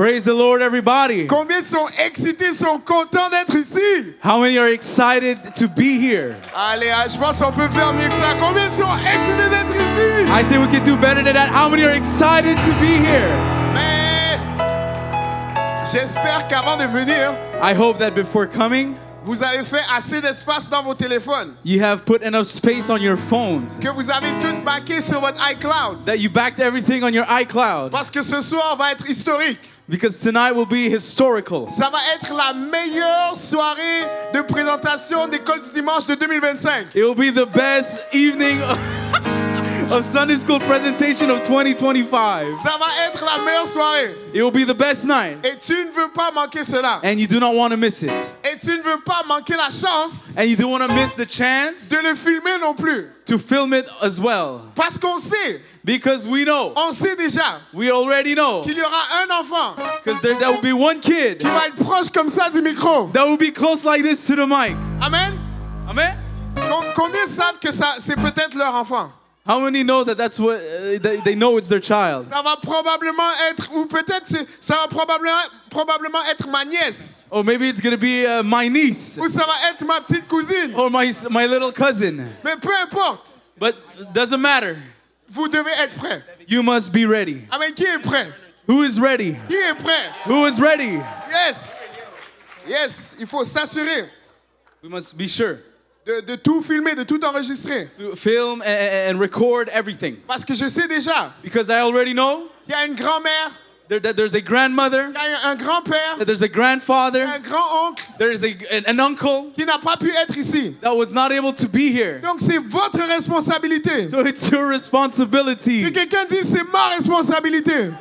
Praise the Lord, everybody. Combien sont excités, sont contents d'être ici? How many are excited to be here? Allez, je pense qu'on peut faire mieux que ça. Combien sont excités d'être ici? I think we can do better than that. How many are excited to be here? Mais j'espère qu'avant de venir, I hope that before coming, vous avez fait assez d'espace dans vos téléphones, you have put enough space on your phones, que vous avez tout backé sur votre iCloud. that you backed everything on your iCloud. Parce que ce soir va être historique. Because tonight will be historical. Ça va être la meilleure soirée de présentation d'école du dimanche de 2025. It will be the best evening of Sunday school presentation of 2025. Ça va être la meilleure soirée. It will be the best night. Et tu ne veux pas manquer cela. And you do not want to miss it. Et tu ne veux pas manquer la chance And you don't want to miss the chance de le filmer non plus. to film it as well. Parce qu'on sait, Because we know, on sait déjà we already know, qu'il y aura un enfant because there will be one kid qui va être proche comme ça du micro. that will be close like this to the mic. Amen. Amen? Combien savent que ça, c'est peut-être leur enfant? How many know that that's what they know it's their child? Ça va probablement être, ou peut-être ça va probablement être ma nièce. Or maybe it's going to be my niece Ou ça va être ma petite cousine. or my little cousin. Mais peu importe, But it doesn't matter. vous devez être prêts. You must be ready. Amen. Qui est prêt? Who is ready? Qui est prêt? Who is ready? Yes. Yes. Il faut s'assurer We must be sure de tout filmer, de tout enregistrer. to film and record everything. Parce que je sais déjà Because I already know qu'il y a une grand-mère, that there's a grandmother, qu'il y a un grand-père, that there's a grandfather, un grand-oncle there is an uncle qui n'a pas pu être ici. that was not able to be here. Donc c'est votre responsabilité. So it's your responsibility. Que quelqu'un dise c'est ma responsabilité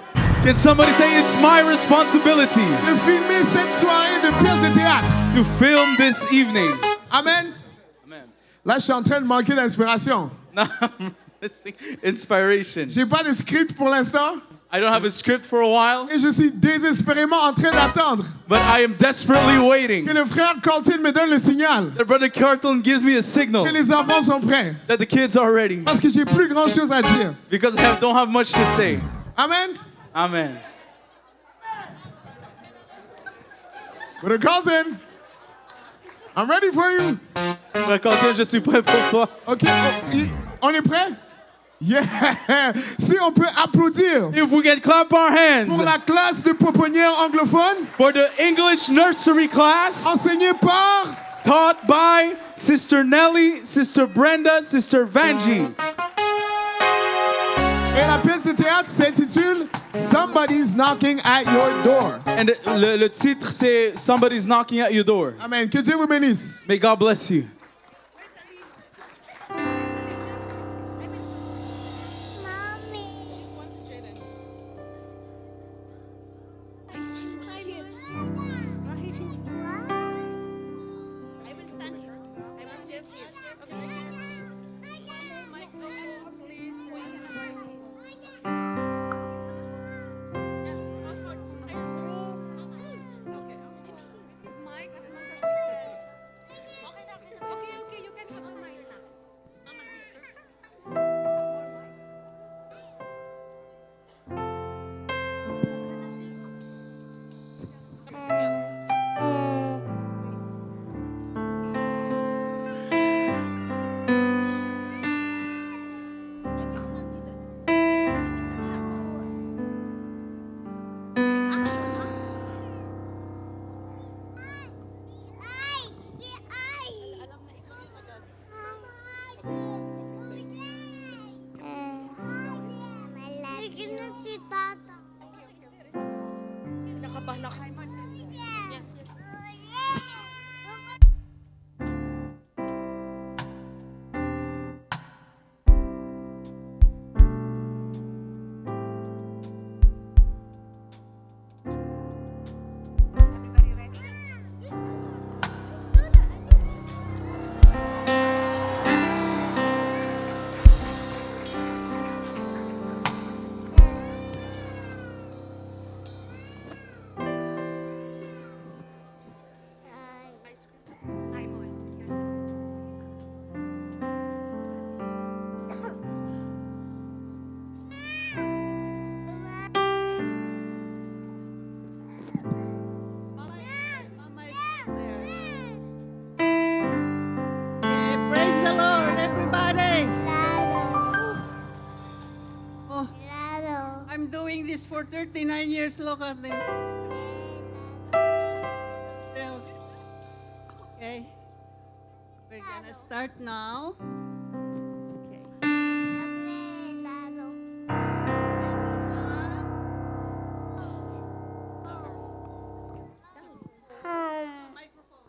Can somebody say it's my responsibility de filmer cette soirée de pièce de théâtre. to film this evening? Amen. Amen. Là, je suis en train de manquer d'inspiration. Now I'm missing inspiration. J'ai pas de script pour l'instant I don't have a script for a while, et je suis désespérément en train d'attendre but I am desperately waiting. que le frère Colton me donne le signal That Brother Carlton gives me a signal que les enfants sont prêts. that the kids are ready. Parce que j'ai plus grand chose à dire. Because I don't have much to say. Amen. Amen. Brother Colton, I'm ready for you. Brother Carlton, je suis prêt pour toi. OK, on est prêt? Yeah! Si on peut applaudir If we can clap our hands pour la classe de pouponnières anglophones, for the English nursery class enseignée par taught by Sister Nelly, Sister Brenda, Sister Vanjie. et la pièce de théâtre s'intitule Somebody's Knocking at Your Door. And le titre c'est Somebody's Knocking at Your Door. Amen. Que Dieu vous bénisse. May God bless you. for 39 years. Look at this. Still. Okay. We're gonna start now. Okay.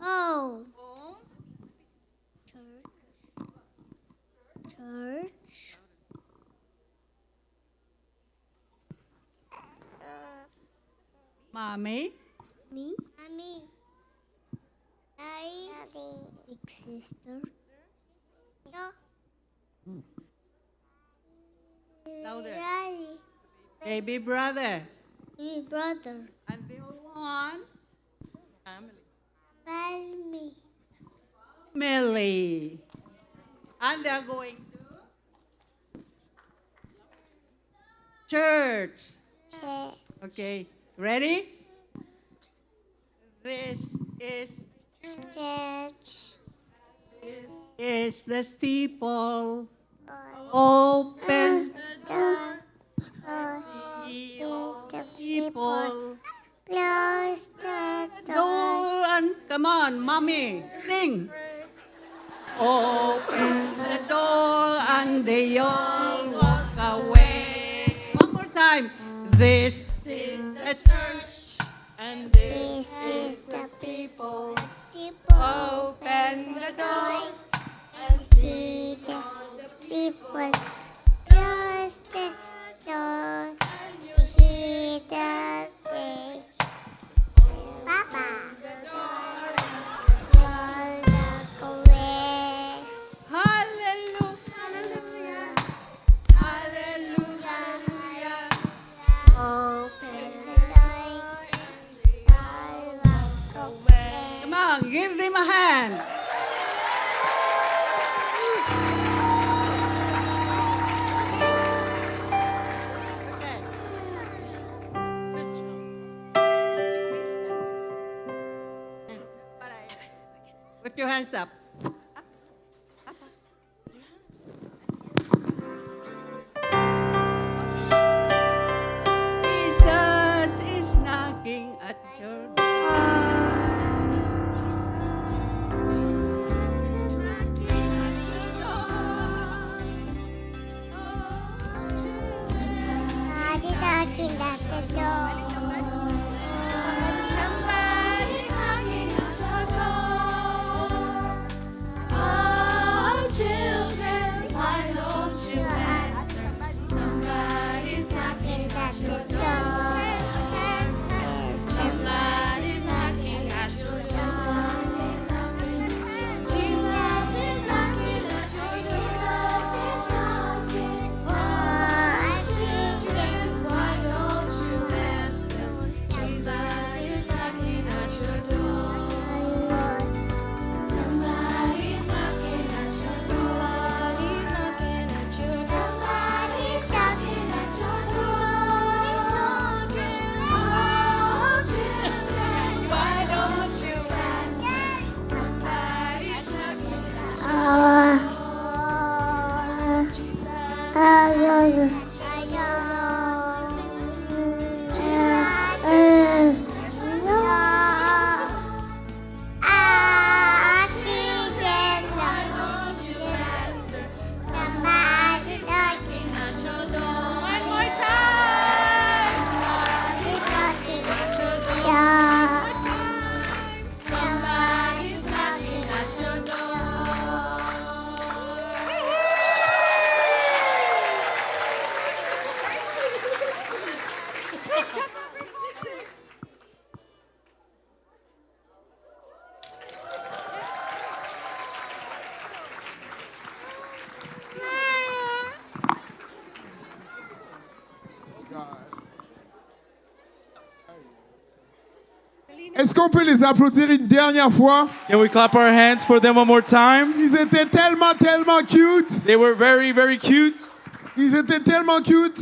Oh, Home. church. Mommy. Me. Mommy. Daddy. Big sister. No. Louder. Daddy. Baby brother. Me brother. And the other one. Family. Millie. And they're going to church. Church. Okay. Ready? This is Church. the steeple. Open see all the people. Close the door. Door and come on, mommy, sing. Open the door and they all walk away. One more time. This is the church and This is the people. people. Open the door. See the people. Close the door. Hear the say. Papa. All walk away. Hallelujah. Hallelujah. Hallelujah. Open the door. All walk away. Come on, give them a hand. Okay. Put your hands up. Jesus is knocking at your door. Somebody knocking at the door. Somebody's knocking at your door. Oh, children, why don't you answer? Somebody's knocking at the door. Yes, somebody's knocking at your door. Jesus is knocking at your door. Oh, children, why don't you answer? Jesus is knocking at your door. Somebody's knocking at your door. Somebody's knocking at your door. Somebody's knocking at your door. Oh, children, why don't you answer? Somebody's knocking at your door. One more time. Somebody's knocking at your door. Est-ce qu'on peut les applaudir une dernière fois? Can we clap our hands for them one more time? Ils étaient tellement, tellement cute. They were very, very cute. Ils étaient tellement cute.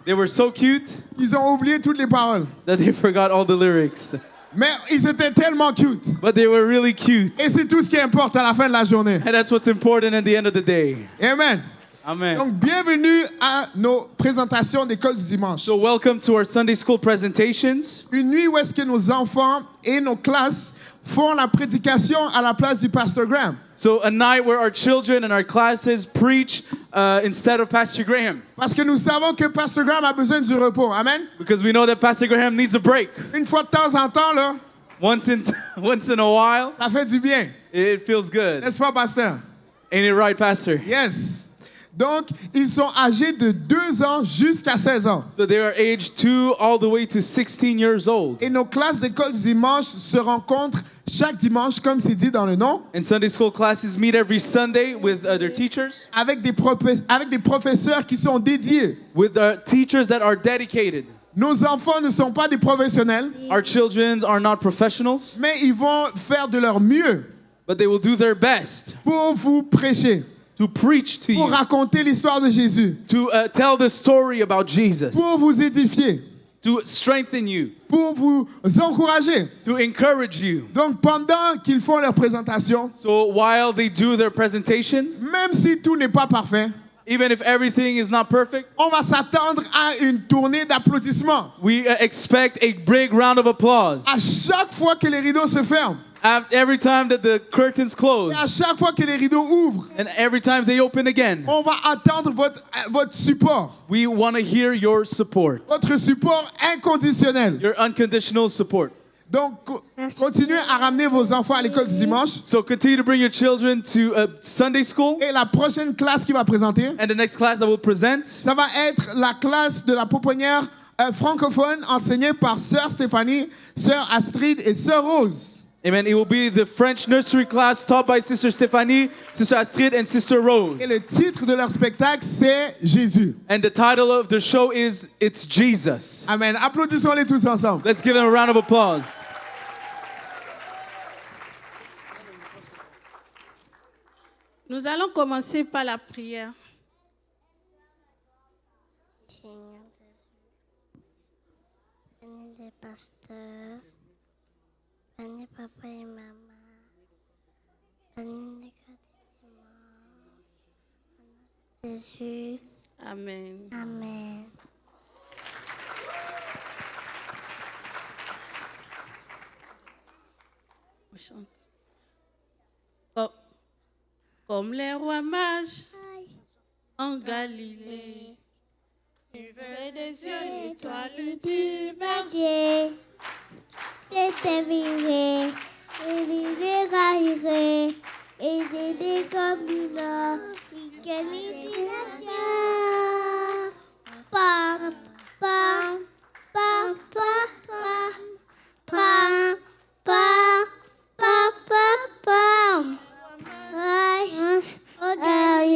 They were so cute Ils ont oublié toutes les paroles. that they forgot all the lyrics. Mais ils étaient tellement cute. But they were really cute. Et c'est tout ce qui importe à la fin de la journée. And that's what's important at the end of the day. Amen. Amen. Donc, bienvenue à nos présentations d'école du dimanche. So welcome to our Sunday school presentations. Une nuit où est-ce que nos enfants et nos classes font la prédication à la place du Pasteur Graham. So a night where our children and our classes preach instead of Pastor Graham. Parce que nous savons que Pasteur Graham a besoin du repos. Amen. Because we know that Pastor Graham needs a break. Une fois de temps en temps, là, Once in a while, ça fait du bien. it feels good. N'est-ce pas, Pasteur? Ain't it right, Pastor? Yes. Donc, ils sont âgés de 2 ans jusqu'à 16 ans. So they are aged 2 all the way to 16 years old. Et nos classes d'école du dimanche se rencontrent chaque dimanche, comme c'est dit dans le nom, And Sunday school classes meet every Sunday with their teachers, avec des professeurs qui sont dédiés. with teachers that are dedicated. Nos enfants ne sont pas des professionnels, Our children are not professionals, mais ils vont faire de leur mieux but they will do their best pour vous prêcher, to preach to pour you, raconter l'histoire de Jésus, to tell the story about Jesus, pour vous édifier, to strengthen you, pour vous encourager. to encourage you. Donc, pendant qu'ils font leur présentation, So while they do their presentation, même si tout n'est pas parfait, even if everything is not perfect, on va s'attendre à une tournée d'applaudissements. we expect a big round of applause. À chaque fois que les rideaux se ferment, Every time that the curtains close, et à chaque fois que les rideaux ouvrent, and every time they open again, on va attendre votre support, we want to hear your support, votre support inconditionnel. your unconditional support. Donc, continuez à ramener vos enfants à l'école du dimanche. So continue to bring your children to Sunday school, Et la prochaine classe qui va présenter, and the next class I will present, ça va être la classe de la pouponnière francophone enseignée par Sœur Stéphanie, Sœur Astrid et Sœur Rose. amen, it will be the French nursery class taught by Sister Stephanie, Sister Astrid, and Sister Rose. Et le titre de leur spectacle, c'est Jésus. And the title of the show is It's Jesus. Amen. Applaudissons-les tous ensemble. Let's give them a round of applause. Nous allons commencer par la prière. Seigneur Jésus, bénis les pasteurs, bénis papa et maman, bénis les chrétiens. Jésus, Amen. Amen. On chante. Comme les rois mages en Galilée, suivaient des yeux l'étoile du berger. C'était viré, et l'idée raillerait, et des combinants, quelle imagination. Pam, pam, pam, pam, pam, pam, pam, pam, pam. Regarde,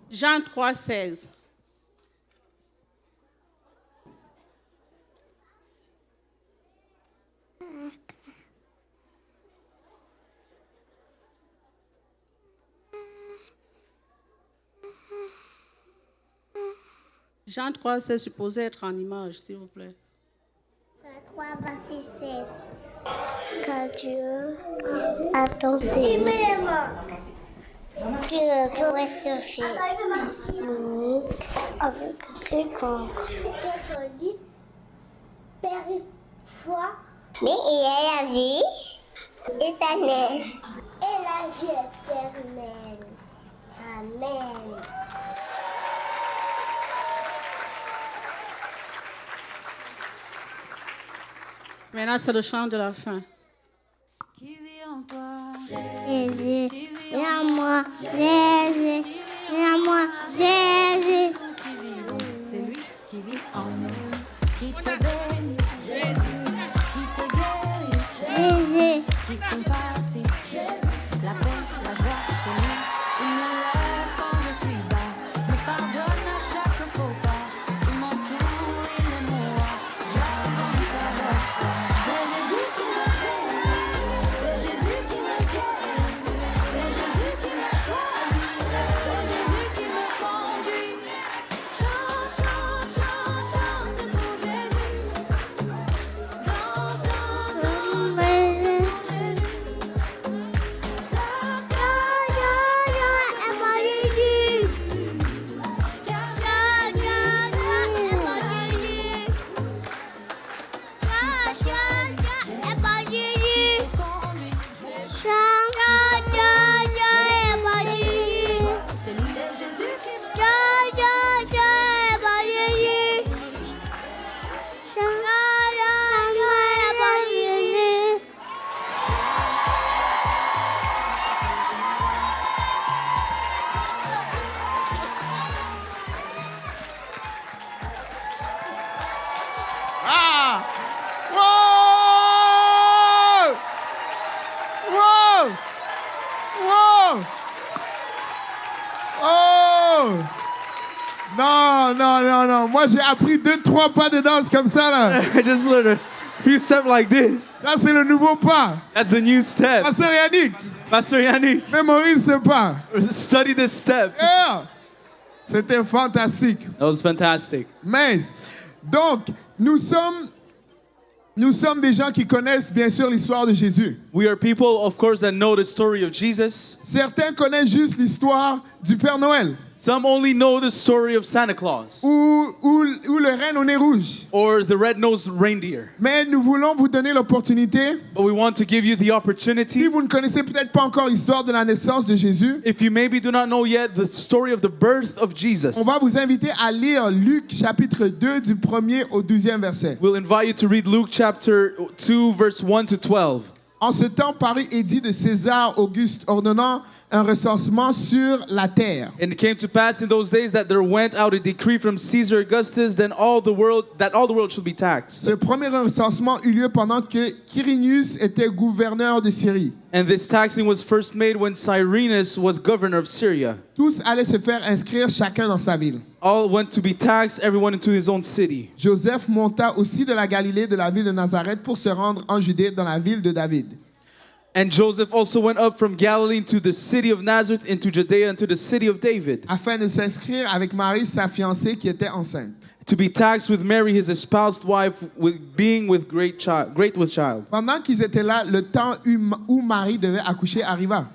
Jean 3,16. Jean 3, c'est supposé être en image, s'il vous plaît. 3, verset 16. Car Dieu a tant aimé Pinoteau et Sophie. Avec quiconque. Catholique, Père une fois. Mais il y a la vie éternelle. Et la vie éternelle. Amen. Maintenant, c'est le chant de la fin. Qui vit en toi? Jésus, viens à moi, Jésus, viens à moi, Jésus. C'est lui qui vit en nous, qui te bénit, qui te guérit, Jésus, qui compatit. La paix, la joie, c'est lui. Il me lève quand je suis bas, me pardonne à chaque faux pas. Il m'entoure, il est moi, j'avance avec toi. C'est Jésus qui me bénit, c'est Jésus qui me guérit, c'est Jésus qui m'a choisi, c'est Jésus qui me conduit. Chante, chante, chante, chante pour Jésus. Danse, danse, danse Jésus. pour Jésus. C'est Jésus qui me Ah! Wow! Wow! Wow! Oh! Non, non, non, non. Moi, j'ai appris 2-3 pas de danse comme ça, là. I just learned a few steps like this. Ça, c'est le nouveau pas. That's the new step. Pasteur Yannick, Pastor Yanni, mémorise ce pas. study this step. Yeah! C'était fantastique. That was fantastic. Mince. Donc, nous sommes des gens qui connaissent bien sûr l'histoire de Jésus. We are people, of course, that know the story of Jesus. Certains connaissent juste l'histoire du Père Noël, Some only know the story of Santa Claus ou le renne au nez rouge. or the red-nosed reindeer. Mais nous voulons vous donner l'opportunité, But we want to give you the si opportunity, vous ne connaissez peut-être pas encore l'histoire de la naissance de Jésus, if you maybe do not know yet the story of the birth of Jesus. on va vous inviter à lire Luc chapitre 2 du 1er au 12e verset. We'll invite you to read Luke chapter 2, verse 1 to 12. En ce temps parut édit de César Auguste ordonnant un recensement sur la terre. And it came to pass in those days that there went out a decree from Caesar Augustus, then all the world should be taxed. Ce premier recensement eut lieu pendant que Quirinius était gouverneur de Syrie. And this taxing was first made when Cyrenius was governor of Syria. Tous allaient se faire inscrire chacun dans sa ville. All went to be taxed, everyone into his own city. Joseph monta aussi de la Galilée, de la ville de Nazareth, pour se rendre en Judée, dans la ville de David. And Joseph also went up from Galilee to the city of Nazareth, into Judea, into the city of David, Afin de s'inscrire avec Marie, sa fiancée, qui était enceinte. to be taxed with Mary, his espoused wife, being with great with child. Pendant qu'ils étaient là, le temps où Marie devait accoucher arriva.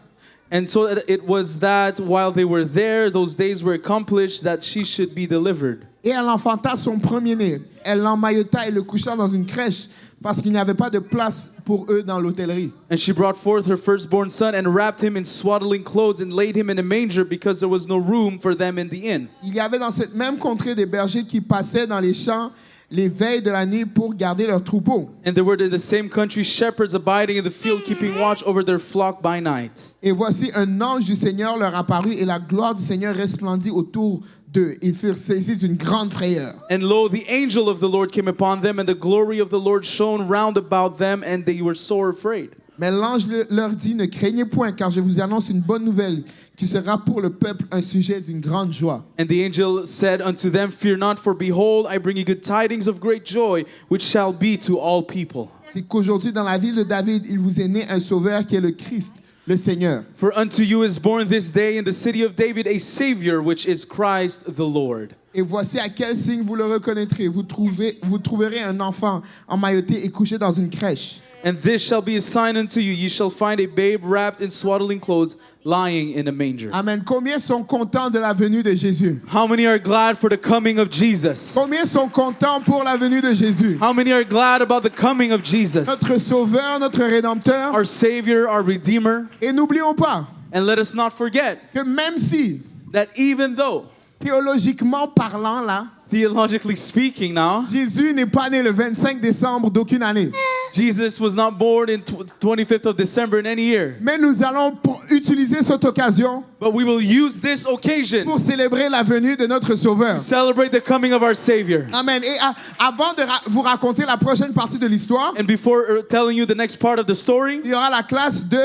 And so it was that while they were there, those days were accomplished that she should be delivered. Et elle enfanta son premier-né. Elle l'emmaillota et le coucha dans une crèche parce qu'il n'y avait pas de place pour eux dans l'hôtellerie. And she brought forth her firstborn son and wrapped him in swaddling clothes and laid him in a manger because there was no room for them in the inn. Il y avait dans cette même contrée des bergers qui passaient dans les champs les veilles de la nuit pour garder leurs troupeaux. And there were in the same country shepherds abiding in the field, keeping watch over their flock by night. Et voici un ange du Seigneur leur apparut et la gloire du Seigneur resplendit autour d'eux. Ils furent saisis d'une grande frayeur. And lo, the angel of the Lord came upon them, and the glory of the Lord shone round about them, and they were sore afraid. Mais l'ange leur dit, ne craignez point, car je vous annonce une bonne nouvelle qui sera pour le peuple un sujet d'une grande joie. And the angel said unto them, Fear not, for behold, I bring you good tidings of great joy, which shall be to all people. C'est qu'aujourd'hui, dans la ville de David, il vous est né un sauveur qui est le Christ, le Seigneur. For unto you is born this day in the city of David a Savior, which is Christ the Lord. Et voici à quel signe vous le reconnaîtrez. Vous trouverez un enfant emmailloté et couché dans une crèche. And this shall be a sign unto you. Ye shall find a babe wrapped in swaddling clothes, lying in a manger. Amen. Combien sont contents de la venue de Jésus? How many are glad for the coming of Jesus? Combien sont contents pour la venue de Jésus? How many are glad about the coming of Jesus? Notre Sauveur, notre Rédempteur. Our Savior, our Redeemer. Et n'oublions pas And let us not forget que même si, that even though, théologiquement parlant là, theologically speaking now, Jésus n'est pas né le 25 décembre d'aucune année. Jesus was not born in 25th of December in any year. Mais nous allons utiliser cette occasion But we will use this occasion pour célébrer la venue de notre Sauveur. to celebrate the coming of our Savior. Amen. Et avant de vous raconter la prochaine partie de l'histoire, And before telling you the next part of the story, il y aura la classe de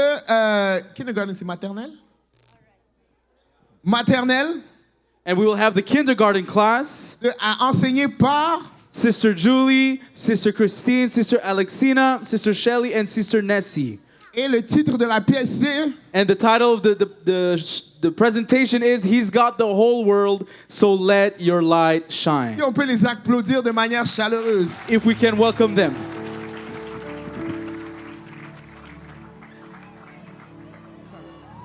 kindergarten, c'est maternelle? Maternelle, and we will have the kindergarten class. enseignée par Sister Julie, Sister Christine, Sister Alexina, Sister Shelley, and Sister Nessie. et le titre de la pièce c'est And the title of the presentation is He's Got the Whole World, So Let Your Light Shine. et on peut les applaudir de manière chaleureuse. If we can welcome them.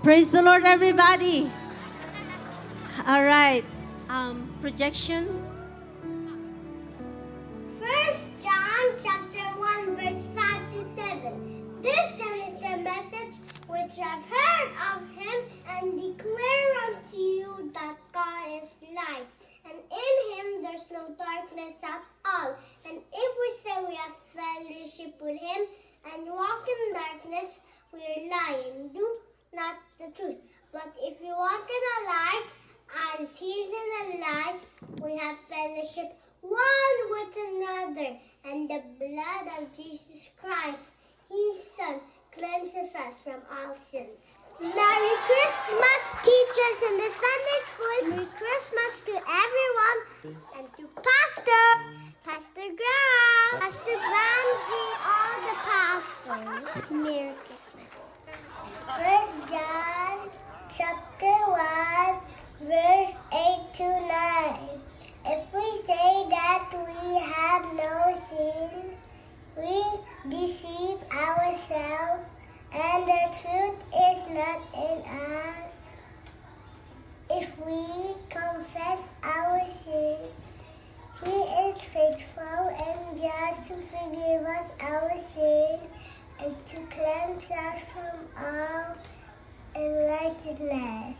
Praise the Lord, everybody. All right. Projection. 1 John chapter 1 verse 5 to 7. This then is the message which you have heard of him, and declare unto you that God is light, and in him there's no darkness at all. And if we say we have fellowship with him and walk in darkness, we are lying, do not the truth. But if we walk in the light, as he is in the light, we have fellowship one with another, and the blood of Jesus Christ, his Son, cleanses us from all sins. Merry Christmas, teachers in the Sunday school. Merry Christmas to everyone, and to Pastor Graham, Pastor Banji, all the pastors. Merry Christmas. 1 John chapter 1 verse 8 to 9. If we say that we have no sin, we deceive ourselves, and the truth is not in us. If we confess our sins, he is faithful and just to forgive us our sins and to cleanse us from all unrighteousness.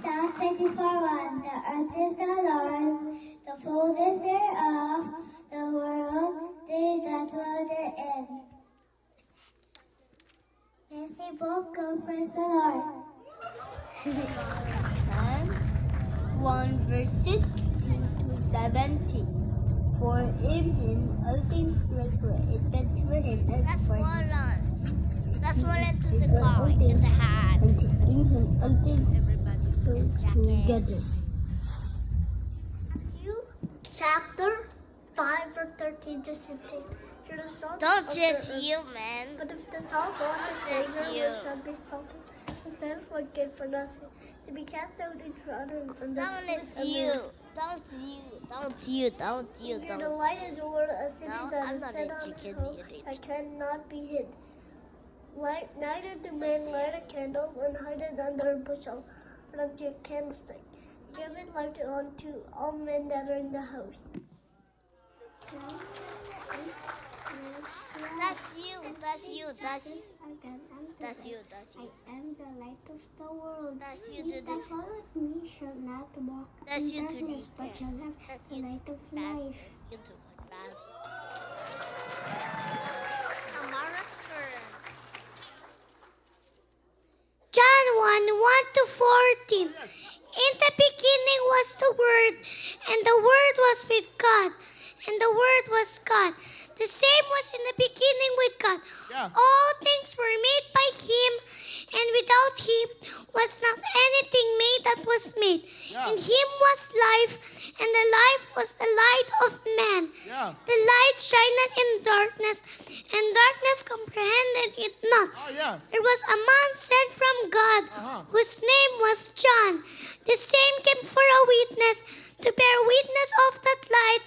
Psalm 24:1. The earth is the Lord's, the fullness thereof, the world, they that dwell therein. Mercy book, come praise the Lord. Psalm 1 verse 16 to 17. For in him all things were created through him and for him. That's one into He the is car, all in things, the hand. and in him all things hold together. Matthew chapter 5 verse 13 to 16. Don't just you, man. But if the salt goes Not to just flavor, you. it shall be salted. And therefore good for nothing. To be cast out and trodden under Don't foot it's of you. men. Don't you. Near the Don't. light is the word, a city No, that I'm is not set a on chicken, a hill you did. that cannot be hid. Neither do men light a candle and hide it under a bushel, but unto a candlestick. Give it light unto all men that are in the house. That's you. That's you. I am the light of the world. That's you, He dude. that followeth me shall not walk That's in you, dude. darkness, but shall have That's the you, light of Dad. life. You too. Bad. John 1 to 14. In the beginning was the Word, and the Word was with God, and the Word was God. The same was in the beginning with God. Yeah. All things were made by Him, and without Him was not anything made that was made. Yeah. In Him was life, and the life was the light of man. Yeah. The light shineth in darkness, and darkness comprehended it not. Oh, yeah. There was a man sent from God, whose name was John. The same came for a witness, to bear witness of that light,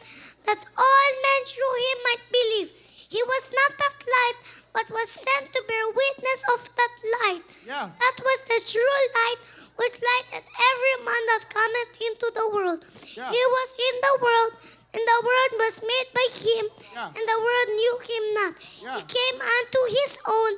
and through him might believe. He was not that light, but was sent to bear witness of that light. Yeah. That was the true light, which lighted every man that cometh into the world. Yeah. He was in the world, and the world was made by him, Yeah. and the world knew him not. Yeah. He came unto his own,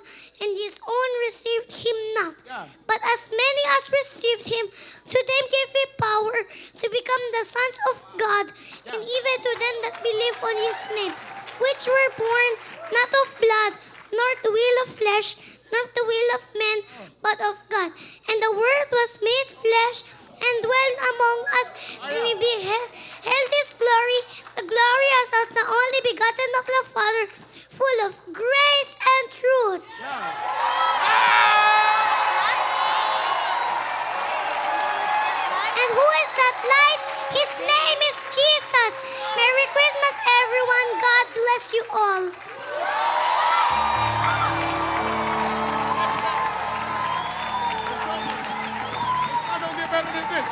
and his own received him not. Yeah. But as many as received him, to them gave he power to become the sons of God, and even to them that believe on his name, which were born not of blood, nor the will of flesh, nor the will of man, but of God. And the Word was made flesh and dwelt among us, and we beheld his glory, the glory as of the only begotten of the Father, full of grace and truth. And who is that light? His name is Jesus. Merry Christmas, everyone. God bless you all. It's not gonna get better than this.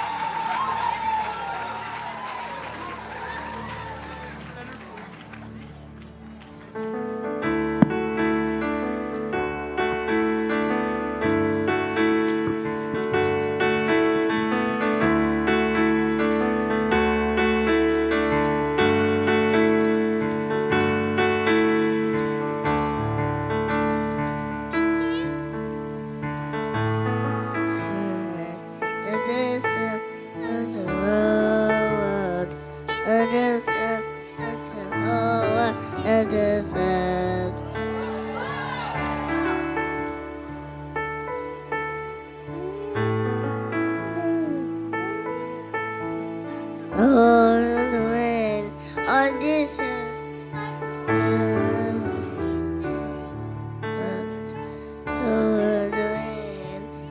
On the rain, on this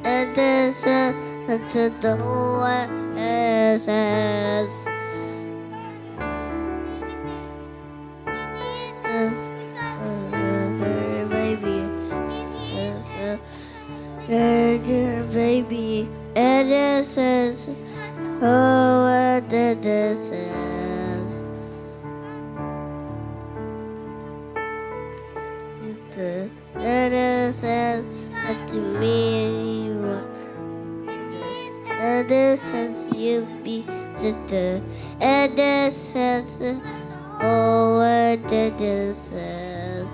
and this to the whole baby, and this is oh, what this is. Sister, and this is to me. And this is you be sister, and this is oh, what this is.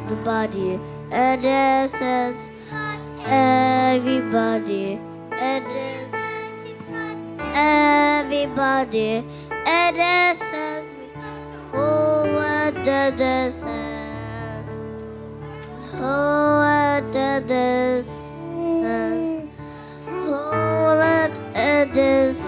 Everybody, and this is everybody, and this is everybody, and this is oh, what this is. Oh, what this is. Oh, what this is.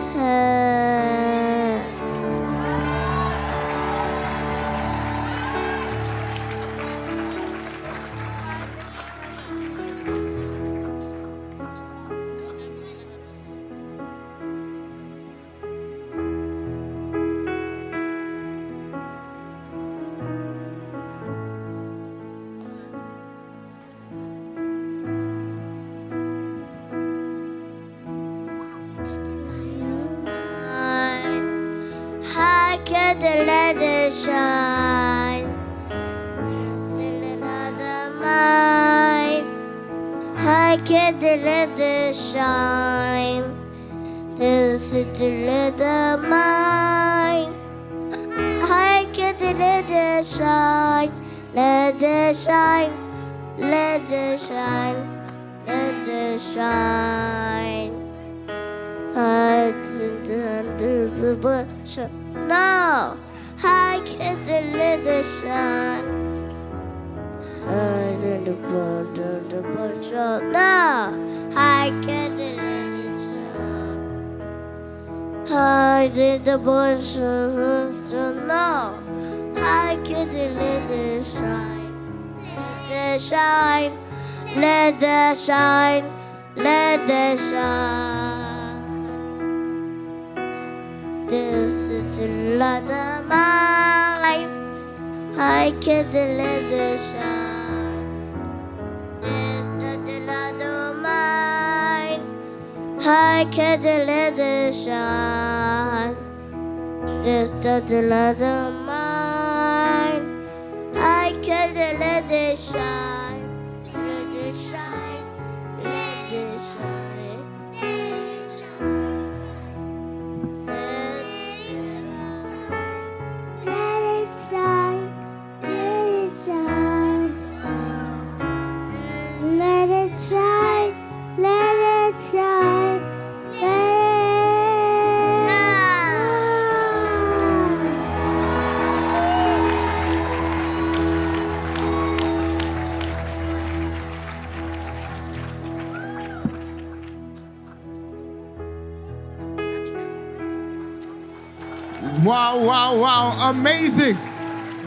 How can the light shine? Still another mine. How can the light shine? This is the little mine. How can the light shine? Let it shine. Let it shine. Let it shine. Hides under the bush. No, I can't let the sun. Hides in the bush, under the bush. No, I can't let the sun. Hides in the bush. No, I can't let it shine. Let it shine. Let it shine. Let it shine. This is the light of mine. I can't let it shine. This is the light of mine. I can't let it shine. Just the light of mine. I can let it shine. Let it shine. Let it shine. Let it shine. Let it shine. Let it shine. Let it shine. Let it shine. Let it shine. Let it shine. Wow, wow, wow, amazing.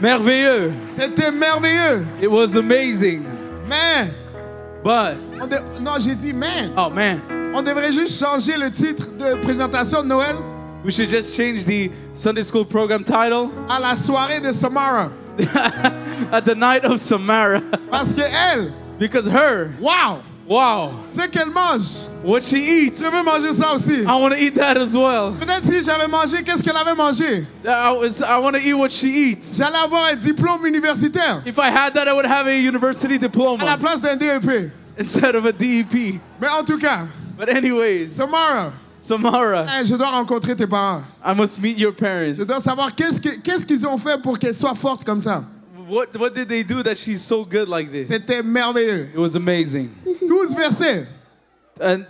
Merveilleux. C'était merveilleux. It was amazing. Man. But, Non, j'ai dit man. oh man, On devrait juste changer le titre de présentation de Noël we should just change the Sunday school program title à la soirée de Samara. at the night of Samara. Parce que elle, Because her, wow, wow, ce qu'elle mange, what she eats, je veux manger ça aussi. I want to eat that as well. Peut-être si j'avais mangé, qu'est-ce qu'elle avait mangé? I want to eat what she eats. J'allais avoir un diplôme universitaire If I had that, I would have a university à la diploma place d'un DEP. instead of a DEP. Mais en tout cas, But anyways, Samara, Samara, je dois rencontrer tes parents. I must meet your Je parents. dois savoir qu'est-ce qu'ils ont fait pour qu'elle soit forte comme ça. What did they do that she's so good like this? C'était merveilleux. It was amazing. 12 versets. And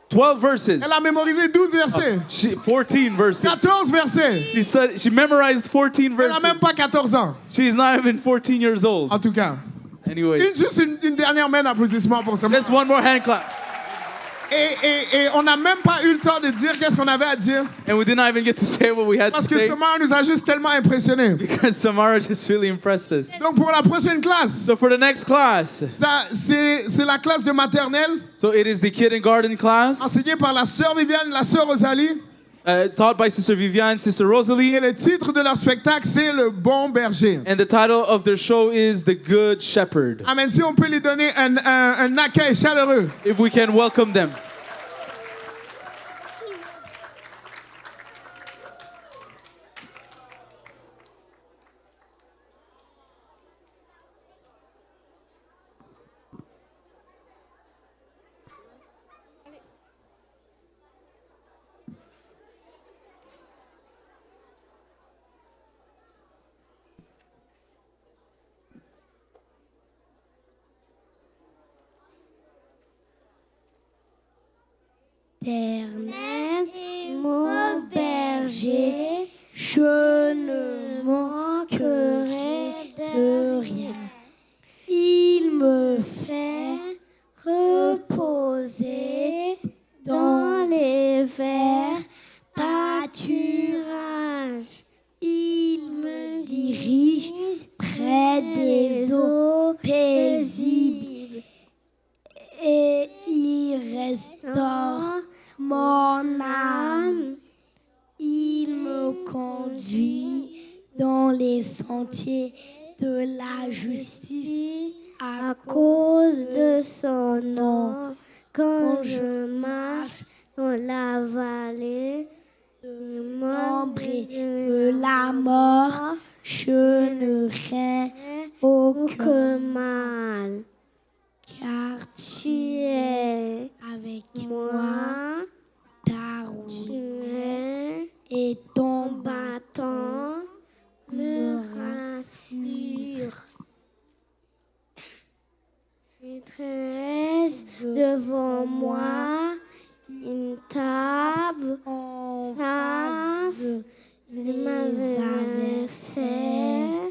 12 verses. Elle a mémorisé 12 versets. 14 verses. 14 versets. She memorized 14 Elle n'a verses. même pas 14 ans. She's not even 14 years old. En tout cas. Anyway, Juste une dernière main d'applaudissement pour Samara. just one more hand clap. Et on n'a même pas eu le temps de dire qu'est-ce qu'on avait à dire. And we did not even get to say what we had to Parce que say Samara nous a juste tellement impressionnés. because Samara just really impressed us. Donc pour la prochaine classe, So for the next class, ça, c'est la classe de maternelle, so it is the kindergarten class, enseignée par la sœur Viviane, la sœur Rosalie. taught by Sister Viviane, Sister Rosalie. Et le titre de leur spectacle, c'est Le Bon Berger. And the title of their show is The Good Shepherd. Amen. Si on peut lui donner un accueil chaleureux. If we can welcome them. Éternel, mon berger, je ne manquerai de rien. Il me fait reposer dans les verts pâturages. Il me dirige près des eaux paisibles et il restaure mon âme. Il me conduit dans les sentiers de la justice à cause de son nom. Quand je marche dans la vallée de l'ombre et de la mort, je ne crains aucun mal. Car tu es avec moi, ta roue et ton bâton me rassurent. Tu dresses devant moi une table en face de mes adversaires.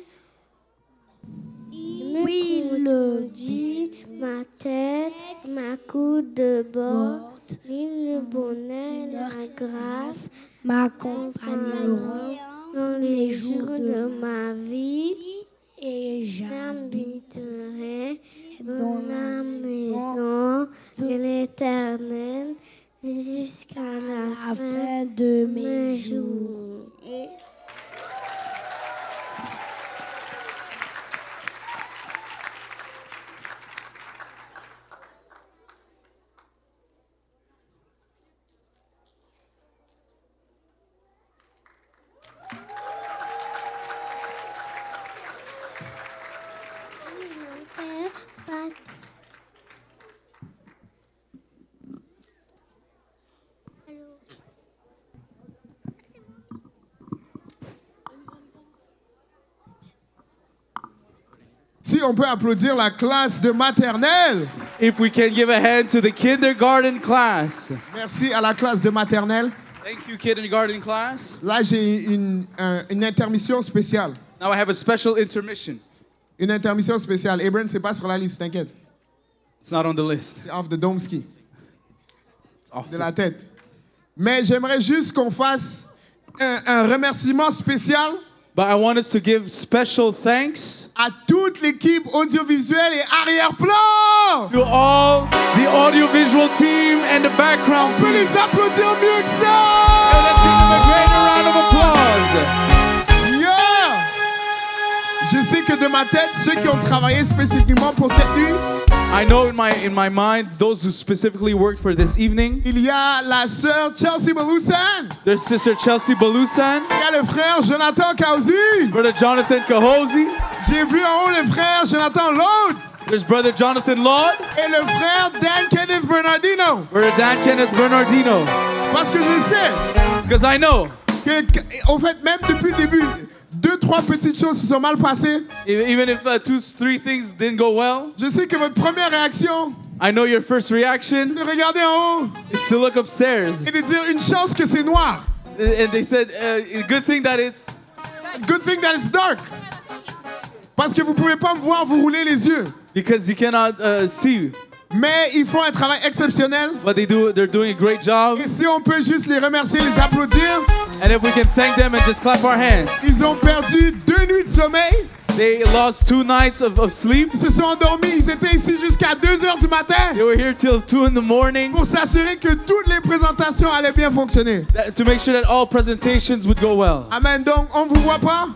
Il le dit, ma tête, ma coude de bord, le bonheur et la grâce m'accompagneront dans les jours de ma vie et j'habiterai dans la maison de l'Éternel jusqu'à la fin de mes jours. Si on peut applaudir la classe de maternelle. If we can give a hand to the kindergarten class. Merci à la classe de maternelle. Thank you, kindergarten class. Là, j'ai une intermission spéciale. Now I have a special intermission. Une intermission spéciale. Abram, c'est pas sur la liste, t'inquiète. It's not on the list. C'est off the dome ski. It's off De la tête. Mais j'aimerais juste qu'on fasse un remerciement spécial But I want us to give special thanks à toute l'équipe audiovisuelle et arrière-plan. to all the audiovisual team and the background On peut team. les applaudir mieux que ça. Let's give them a greater round of applause. Yeah! Je sais que de ma tête, ceux qui ont travaillé spécifiquement pour cette nuit, I know in my mind, those who specifically worked for this evening, il y a la sœur Chelsea Balousan, there's Sister Chelsea Balusan, il y a le frère Jonathan Kauzi, Brother Jonathan Kahozi, j'ai vu en haut le frère Jonathan Lode there's Brother Jonathan Laud, et le frère Dan Kenneth Bernardino. Brother Dan Kenneth Bernardino. Parce que je sais Because I know, que, en fait, même depuis le début, 2-3 petites choses se sont mal passées. even if 2-3 things didn't go well, Je sais que votre première réaction, I know your first reaction de regarder en haut is to look upstairs. et de dire une chance que c'est noir. And they said, good thing that it's, Good thing that it's dark. Parce que vous pouvez pas me voir vous rouler les yeux. because you cannot see. Mais ils font un travail exceptionnel. But they're doing a great job. Et si on peut juste les remercier, les applaudir, And if we can thank them and just clap our hands. ils ont perdu 2 nuits de sommeil. They lost 2 nights of sleep. Ils se sont endormis. Ils étaient ici jusqu'à 2h du matin They were here till 2 in the morning pour s'assurer que toutes les présentations allaient bien fonctionner. to make sure that all presentations would go well. Amen. Donc, on ne vous voit pas,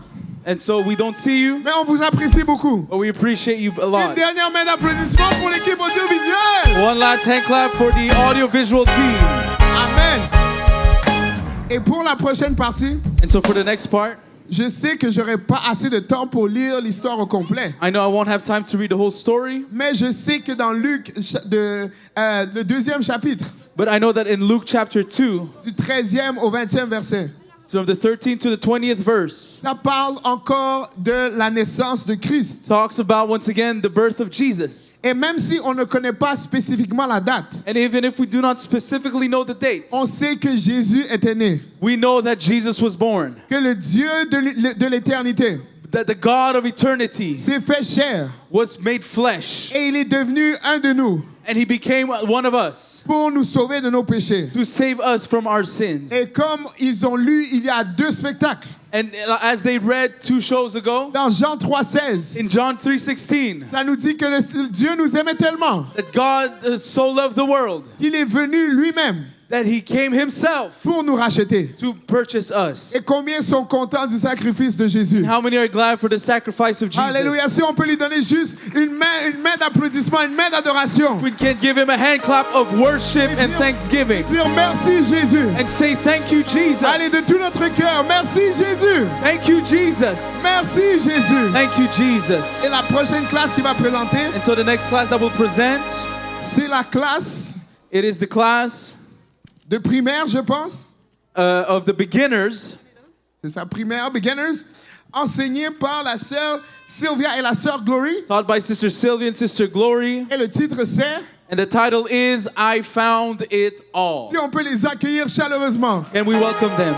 And so we don't see you, mais on vous apprécie beaucoup. but we appreciate you a Une lot. dernière main d'applaudissements pour l'équipe audiovisuelle. One last hand clap for the audiovisual team. Amen. Et pour la prochaine partie, And so for the next part, je sais que j'aurai pas assez de temps pour lire l'histoire au complet. I know I won't have time to read the whole story, Mais je sais que dans Luc, le 2e chapitre, but I know that in Luke chapter 2, du 13e au 20e verset, from the 13th to the 20th verse, ça parle encore de la naissance de Christ. talks about once again the birth of Jesus. Et même si on ne connaît pas spécifiquement la date, And even if we do not specifically know the date, on sait que Jésus était né, we know that Jesus was born, que le Dieu de l'éternité that the God of eternity s'est fait chair was made flesh, et il est devenu un de nous and he became one of us pour nous sauver de nos péchés. to save us from our sins. Et comme ils ont lu il y a 2 spectacles, And as they read 2 shows ago, dans Jean 3,16, in John 3:16, ça nous dit que Dieu nous aimait tellement that God so loved the world qu'il est venu lui-même that he came himself pour nous racheter. to purchase us. Et combien sont contents du sacrifice de Jésus? How many are glad for the sacrifice of Jesus? Alléluia. Si on peut lui donner juste une main d'applaudissement, une main d'adoration. We can give him a hand clap of worship and thanksgiving Dire merci Jésus. and say thank you, Jesus. Allez de tout notre cœur. Merci Jésus. Thank you, Jesus. Merci Jésus. Thank you, Jesus. Et la prochaine classe qui va présenter, And so the next class that we'll present, c'est la classe it is the class de primaire, je pense. of the beginners, C'est sa primaire, beginners, enseignée par la sœur Sylvia et la sœur Glory. taught by Sister Sylvia and Sister Glory. Et le titre c'est, And the title is I Found It All. si on peut les accueillir chaleureusement. And we welcome them.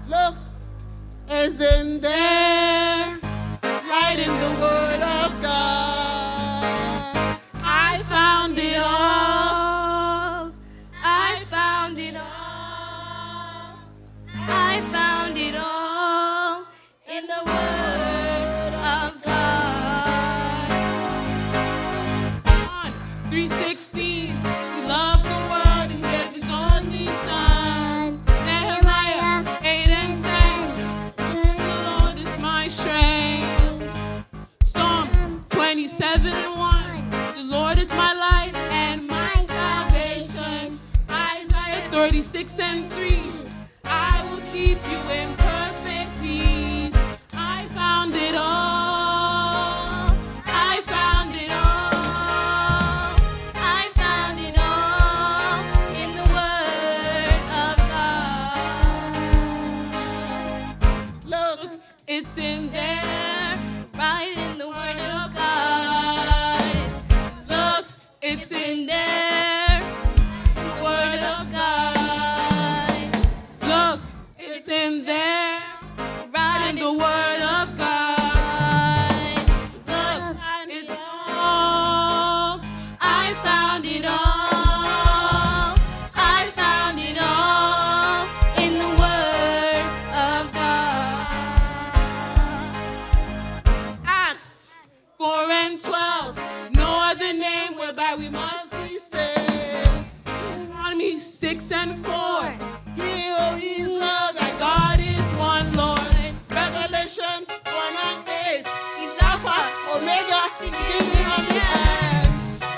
Look, isn't there light in the Word of God? I found it all. I found it all. I found it all in the Word of God. John 3:16. He loved the world and gave his only son. Nehemiah 8:10. The Lord is my strength. Psalms 27:1. The Lord is my light and my salvation. Isaiah 36:3. I will keep you in perfect peace. I found it all. I found it all. It's in there, right in the Word of God. Look, it's in there, the Word of God. Look, it's in there, right in the Word of God. Look, it's all, I found it all. I found it all in the Word of God. Acts 4 and 12. No other name whereby we must be saved. Deuteronomy 6 and 4. Hear, O Israel, that God is one Lord. Revelation 1 and 8. He's Alpha, Omega, beginning and the end.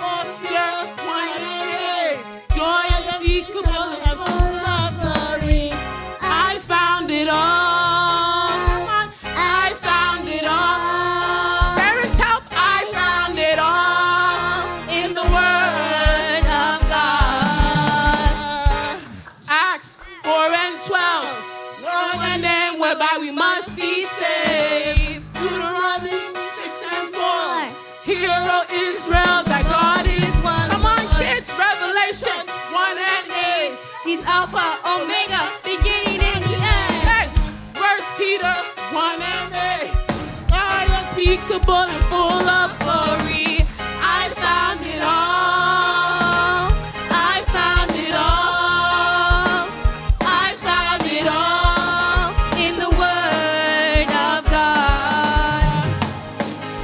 First Peter 1 and 8. Joy unspeakable and full of glory. I found it all. I found it all. Parents help, I found it all in the Word of God. Acts 4 and 12. No other name whereby we must be saved. Deuteronomy 6 and 4. Hear, O Israel, that God is one. Come on, kids. Revelation 1 and 8. He's Alpha, Omega, beginning and the end. Hey, 1 Peter 1 and 8. Unspeakable and full of glory. I found it all. I found it all. I found it all in the Word of God.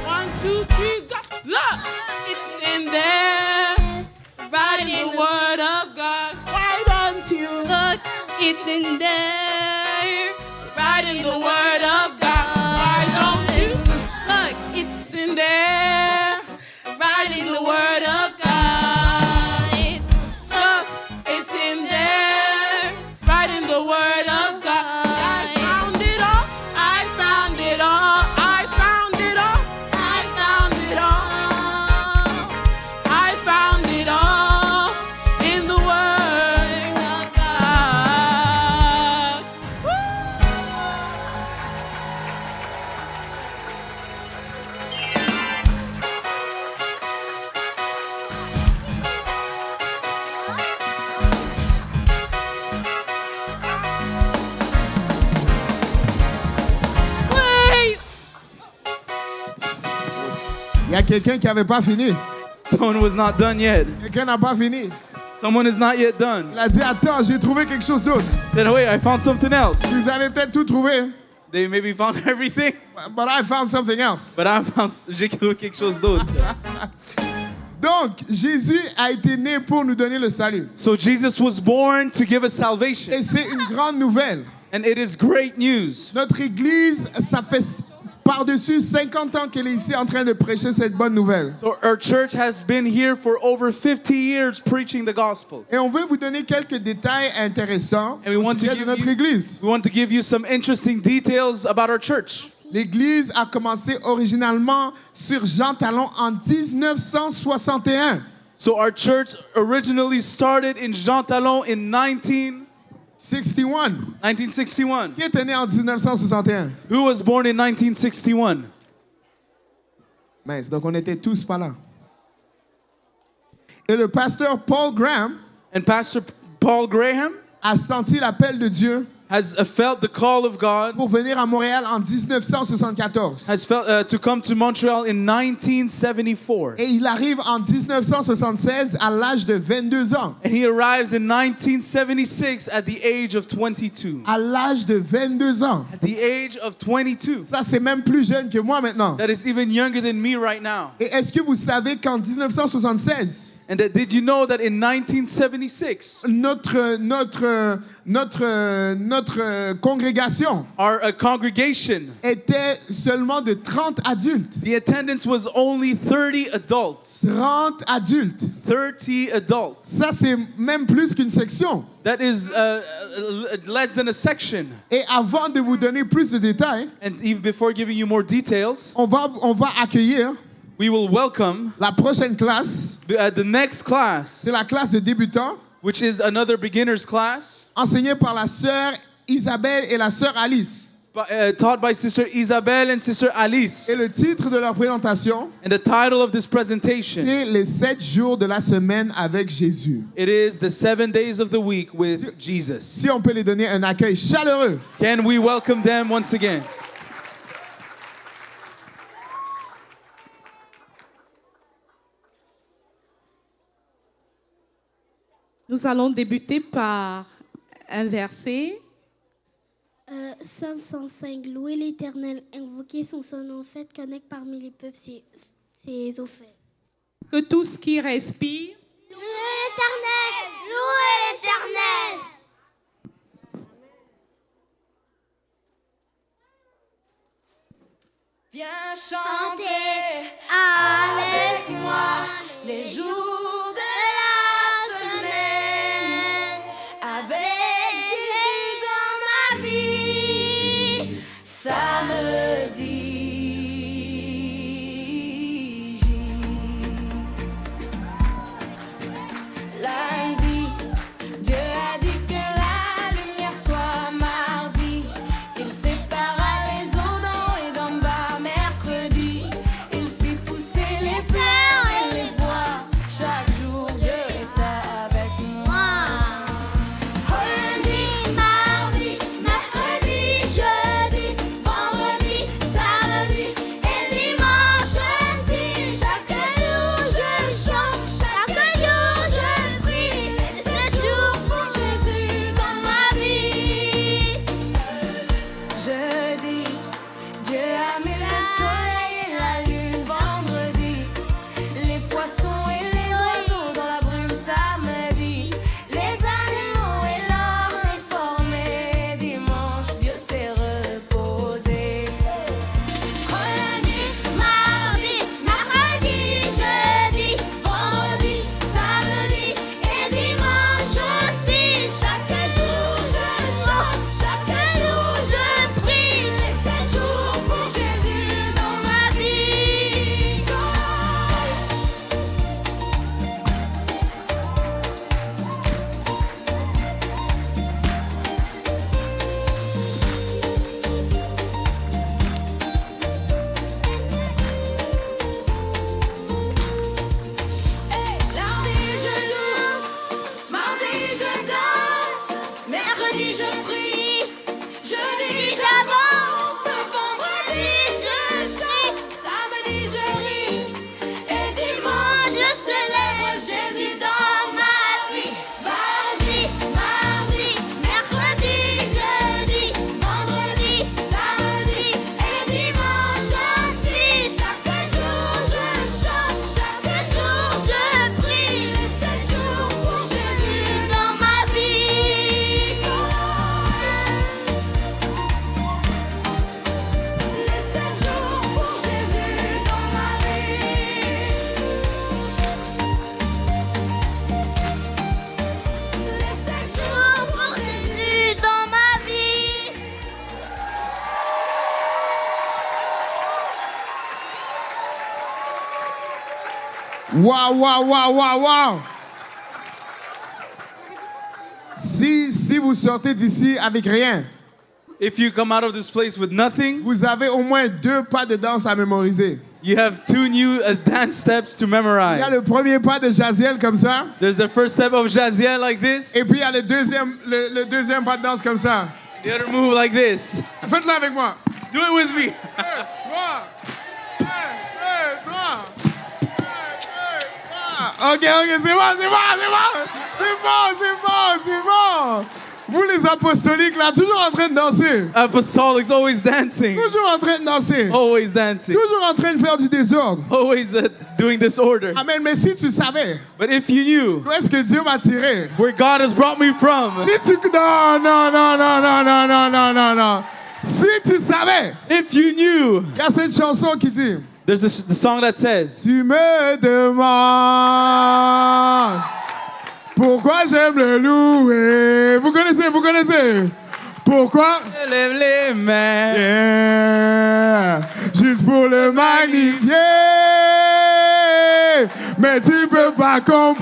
1, 2, 3, go. Look, it's in there, right in the Word of God. Why don't you look? It's in there, right in the Word of God. Why don't you look? It's in there, right in the Word of God. Look, it's in there, right in the Word of God. I found it all. I found it all. I found it all. I found it all. I found it all in the Word of God. Wait. Il y a quelqu'un qui n'avait pas fini. Someone was not done yet. Quelqu'un n'a pas fini. Someone is not yet done. Il a dit, attends, j'ai trouvé quelque chose d'autre. Then wait, I found something else. Vous avez peut-être tout trouvé, They maybe found everything, but I found something else. but I found j'ai trouvé quelque chose d'autre. Donc, Jésus a été né pour nous donner le salut. So Jesus was born to give us salvation, Et c'est une grande nouvelle. and it is great news. Notre Église, ça fait par-dessus 50 ans qu'elle est ici en train de prêcher cette bonne nouvelle. So our church has been here for over 50 years preaching the gospel. Et on veut vous donner quelques détails intéressants And we au want to sujet de give notre you- Église. We want to give you some interesting details about our church. L'Église a commencé originalement sur Jean Talon en 1961. So our church originally started in Jean Talon in 1961. Qui était né en 1961? Who was born in 1961? Mince, donc on était tous pas là. Et le pasteur Paul Graham And Pastor Paul Graham a senti l'appel de Dieu has felt the call of God, pour venir à Montréal en 1974. has felt to come to Montreal in 1974. Et il arrive en 1976 à l'âge de 22 ans. And he arrives in 1976 at the age of 22. À l'âge de 22 ans. At the age of 22. Ça, c'est même plus jeune que moi maintenant. That is even younger than me right now. Et est-ce que vous savez qu'en 1976, And that, did you know that in 1976, notre congrégation our congregation, était seulement de 30 adultes. the attendance was only 30 adults. 30 adultes. 30 adults. Ça, c'est même plus qu'une section. That is less than a section. Et avant de vous donner plus de détails, And even before giving you more details, on va accueillir we will welcome la prochaine classe. the next class, C'est la classe de débutants, which is another beginner's class, enseignée par la sœur Isabelle et la sœur Alice. taught by Sister Isabel and Sister Alice. Et le titre de leur présentation, And the title of this presentation, c'est les 7 jours de la semaine avec Jésus. it is the 7 days of the week with Jesus. Si on peut les donner un accueil chaleureux. Can we welcome them once again? Nous allons débuter par un verset. Psaume 105, louez l'Éternel, invoquez son nom, faites connaître parmi les peuples ses offres. Que tout ce qui respire Louez l'Éternel! Louez l'Éternel! Viens chanter avec moi les jours de la semaine. Avec Jésus dans ma vie, samedi. Lundi, Dieu a dit que la lumière soit mardi. Il sépara les eaux d'en et d'en bas mercredi. Il fit pousser les fleurs et les bois. Chaque jour Dieu est avec moi. Lundi, mardi, mercredi, jeudi, vendredi, samedi et dimanche aussi. Chaque jour je chante, chaque jour je prie. Les 7 jours pour Jésus dans ma vie. Jeudi, Dieu a mis le soleil et la lune. Vendredi, les poissons et les oiseaux dans la brume. Samedi, les animaux et l'homme est formé. Dimanche, Dieu s'est reposé. Lundi, mardi, mercredi, jeudi, vendredi, samedi et dimanche aussi. Chaque jour je chante, chaque jour je prie. Les 7 jours pour Jésus dans ma vie. Lundi je loue, mardi je danse, mercredi je prie, jeudi j'avance, vendredi je chante, samedi je ris et dimanche je célèbre Jésus dans ma vie. Mardi, mercredi, jeudi, vendredi, samedi et dimanche aussi. Chaque jour je chante, chaque jour je prie. Les 7 jours pour Jésus dans ma vie. Les 7 jours pour Jésus dans ma vie. Les 7 jours pour Jésus dans ma vie. Waouh, waouh, waouh, waouh, waouh. Si vous sortez d'ici avec rien, If you come out of this place with nothing, vous avez au moins 2 pas de danse à mémoriser. you have 2 new dance steps to Il y a memorize. le premier pas de Jaziel comme ça, There's the first step of Jaziel like this, et puis il y a le deuxième pas de danse comme ça. the other move like this. Faites-le avec moi. Do it with me. 3, 1, 2, 3. Ok, c'est bon. Vous les apostoliques là, toujours en train de danser. Apostolics always dancing. Toujours en train de danser. Always dancing. Toujours en train de faire du désordre. Always doing this order. Amen, mais si tu savais But if you knew où est-ce que Dieu m'a tiré. where God has brought me from, Non. Si tu savais, if you knew, il y a cette chanson qui dit there's the song that says, Tu me demandes pourquoi j'aime le louer. Vous connaissez. Pourquoi? lève les mains. Yeah, juste pour le magnifier. Mais tu peux pas comprendre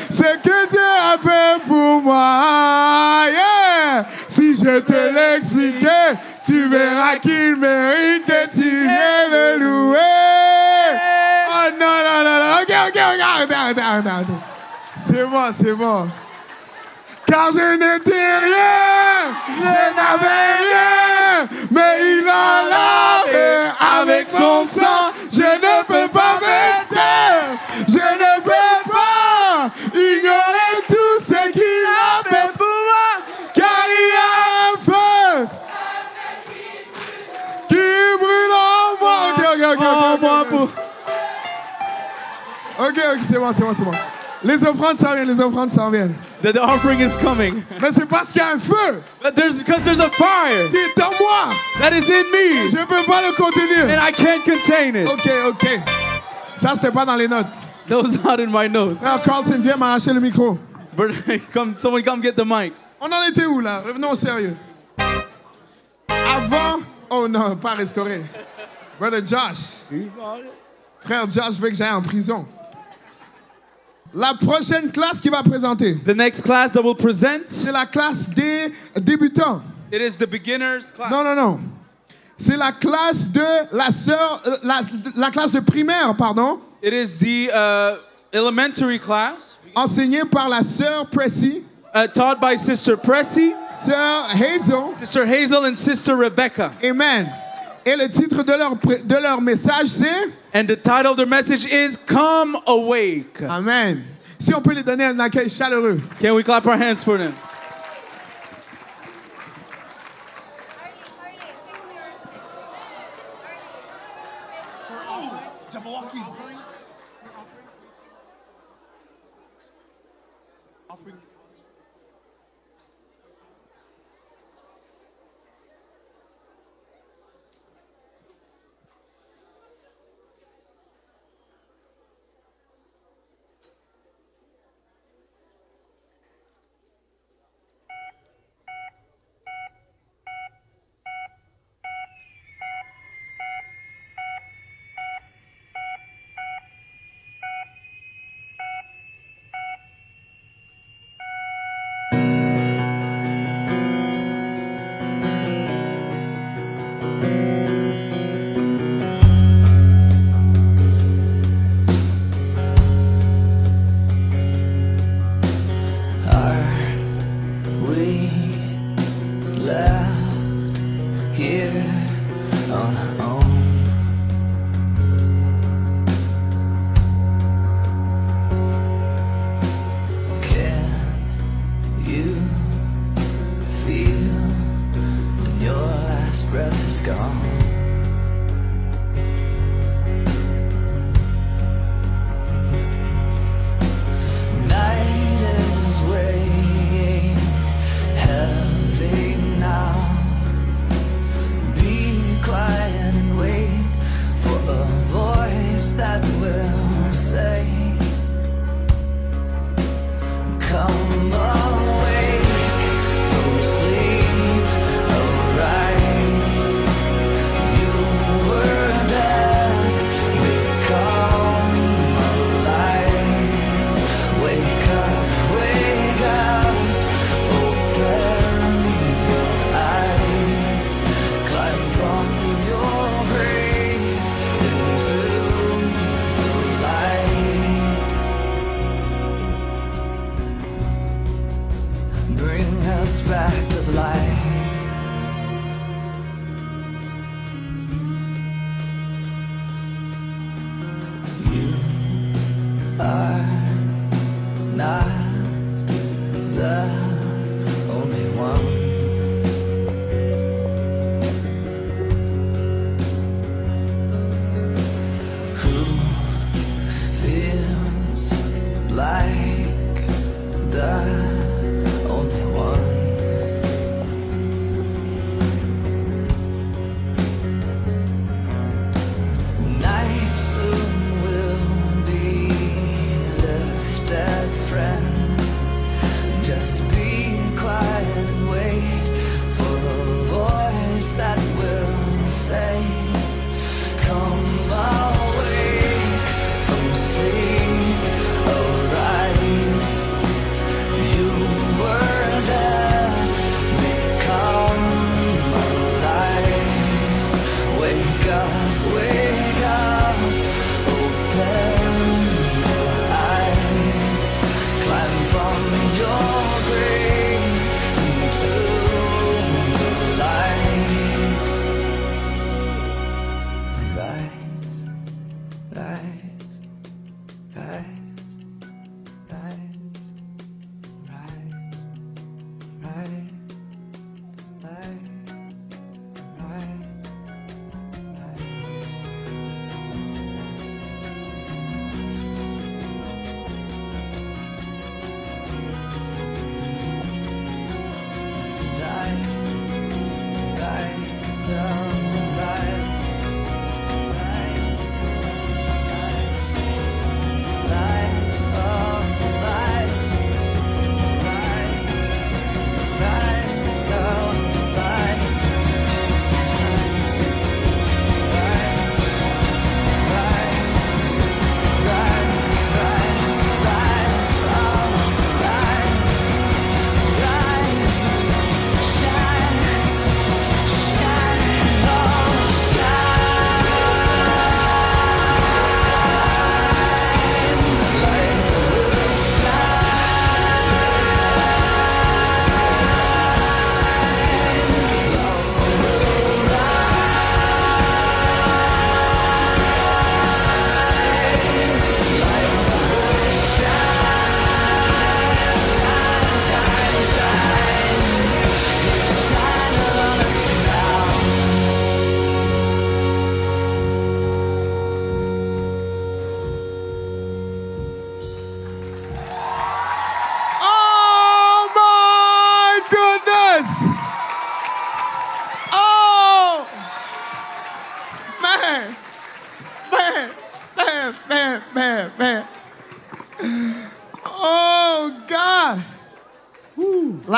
ce que Dieu a fait pour moi. Yeah, Si je te l'expliquais, tu verras qu'il mérite que tu viennes le louer. Oh non, non, non, non. Ok, arrête. C'est bon. Car je n'étais rien, je n'avais rien, mais il a lavé avec son sang. Je ne peux pas me taire, je ne peux pas ignorer tout ce qu'il a fait pour moi, car il y a un feu qui brûle en moi. Ok, c'est bon. Les offrandes s'en viennent. The offering is coming. Mais c'est parce qu'il y a un feu Because there's a fire qui est en moi. that is in me, Je ne peux pas le contenir. and I can't contain it. Ok. Ça, c'était pas dans les notes. That was not in my notes. Alors, Carlton, viens m'arracher le micro. But someone come get the mic. On en était où, là? Revenons au sérieux. Avant... Oh non, pas restauré. Brother Josh. Frère Josh veut que j'aille en prison. La prochaine classe qui va présenter, The next class that will present, c'est la classe des débutants. it is the beginners class. Non. C'est la classe de la sœur... la classe de primaire, pardon. It is the elementary class, Enseignée par la sœur Pressy, taught by Sister Pressy, sœur Hazel. Sister Hazel, and Sister Rebecca. Amen. Et le titre de leur message, c'est... And the title of their message is Come Awake. Amen. Si on peut les donner un accueil chaleureux. Can we clap our hands for them?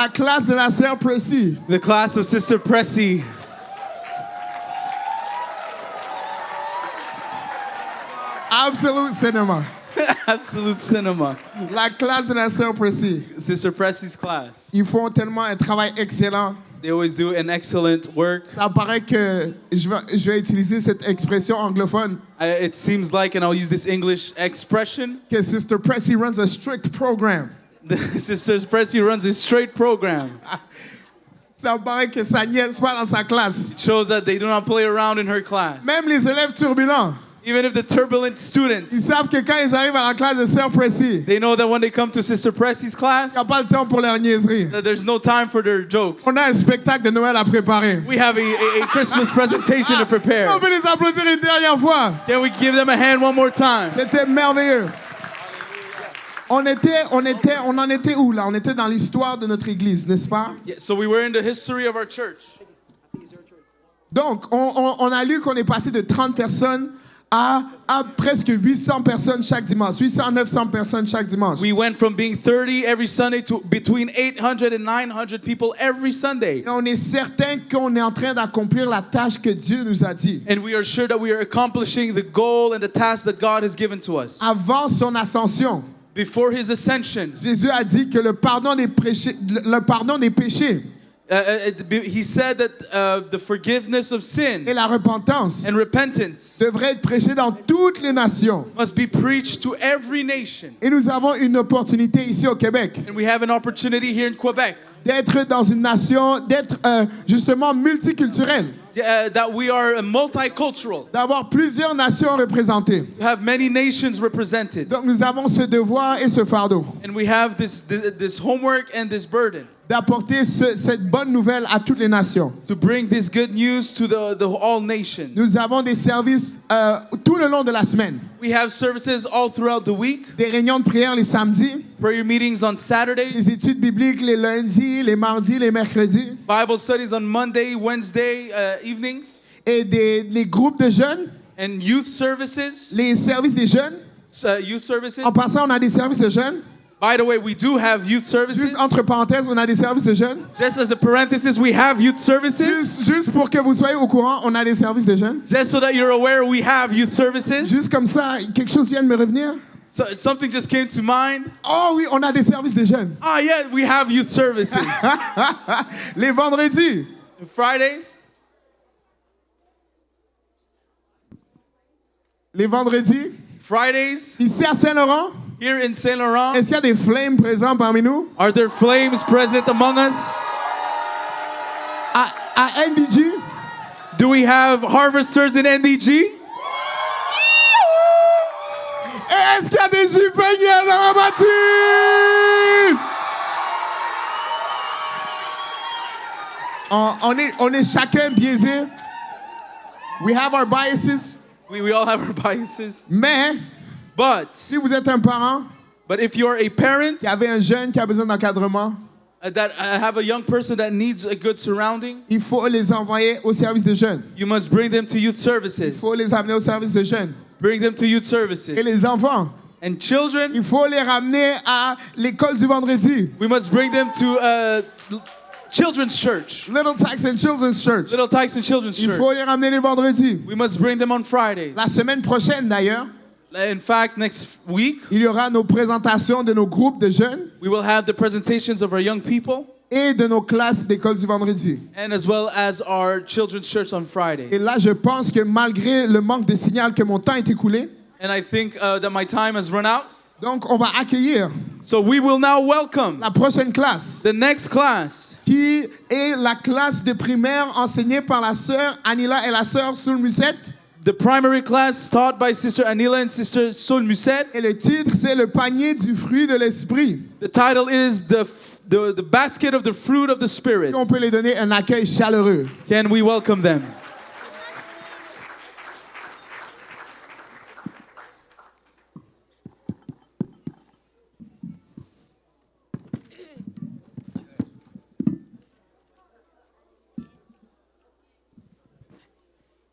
La classe de la sœur Pressy. The class of Sister Pressy. Absolute Cinema. Absolute Cinema. La classe de la sœur Pressy. Sister Pressy's class. Ils font tellement un travail excellent. They always do an excellent work. Ça paraît que je vais utiliser cette expression anglophone It seems like, and I'll use this English expression, que Sister Pressy runs a strict program. Sister Pressy runs a straight program. Ça paraît que ça niaise pas dans sa classe. Shows that they do not play around in her class. Même les élèves turbulents, Even if the turbulent students, ils savent que quand ils arrivent à la classe de Sœur Pressy, they know that when they come to Sister Pressy's il class, n'y a pas le temps pour leurs niaiseries. that there's no time for their jokes. On a un spectacle de Noël à préparer. We have a Christmas presentation to On prepare. peut les applaudir une dernière fois. Can we give them a hand one more time? C'était merveilleux. On en était où là? On était dans l'histoire de notre église, n'est-ce pas? Yeah, so we were in the history of our church. Donc, on a lu qu'on est passé de 30 personnes à presque 800 personnes chaque dimanche. 800 à 900 personnes chaque dimanche. We went from being 30 every Sunday to between 800 and 900 people every Sunday. Et on est certain qu'on est en train d'accomplir la tâche que Dieu nous a dit. And we are sure that we are accomplishing the goal and the task that God has given to us. Avant son ascension, Before his ascension, Jésus a dit que le pardon des péchés he said that the forgiveness of sin et la repentance and repentance devraient être prêchés dans toutes les nations. must be preached to every nation. Et nous avons une opportunité ici au Québec And we have an opportunity here in Quebec d'être dans une nation, d'être justement multiculturelle, that we are multicultural, d'avoir plusieurs nations représentées. to have many nations represented. Donc nous avons ce devoir et ce fardeau And we have this homework and this burden d'apporter cette bonne nouvelle à toutes les nations. to bring this good news to the all nations. Nous avons des services tout le long de la semaine. We have services all throughout the week, Des réunions de prière les samedis, prayer meetings on Saturdays, des études bibliques les lundis, les mardis, les mercredis, Bible studies on Monday, Wednesday evenings, et les groupes de jeunes, and youth services. les services des jeunes. Youth services. En passant, on a des services de jeunes. By the way, we do have youth services. Juste entre parenthèses, on a des services de jeunes. Just as a parenthesis, we have youth services. Juste pour que vous soyez au courant, on a des services de jeunes. Just so that you're aware, we have youth services. Juste comme ça, quelque chose vient de me revenir. So something just came to mind. Oh oui, on a des services de jeunes. Ah, yeah, we have youth services. Les vendredis, Fridays, les vendredis, ici à Saint-Laurent, here in Saint Laurent. est-ce qu'il y a des flames présents parmi nous? Are there flames present among us? À NDG, Do we have harvesters in NDG? et est-ce qu'il y a des jupeigneurs dans la bâtisse? On est chacun biaisé. We have our biases. We all have our biases. Mais But si vous êtes un parent if you're a parent qui avait un jeune qui a besoin d'encadrement, that have a young person that needs a good surrounding, il faut les envoyer au service des jeunes. you must bring them to youth Il services. faut les amener au service des jeunes. Bring them to youth Et services. les enfants, And children, il faut les ramener à l'école du vendredi. we must bring them to children's church. Little Tykes and Children's Church. Little Tykes and Children's Il Church. faut les ramener les vendredis. We must bring them on Fridays. La semaine prochaine d'ailleurs, In fact, next week, il y aura nos présentations de nos groupes de jeunes we will have the presentations of our young people et de nos classes d'école du vendredi. and as well as our children's church on Friday. Et là, je pense que malgré le manque de signal que mon temps est écoulé, And I think that my time has run out. donc on va accueillir So we will now welcome la prochaine classe the next class, qui est la classe de primaire enseignée par la sœur Anila et la sœur Soul Musette. the primary class taught by Sister Anila and Sister Sol Musette. Et le titre, c'est le panier du fruit de l'esprit. The title is the basket of the fruit of the Spirit. On peut les donner un accueil chaleureux. Can we welcome them?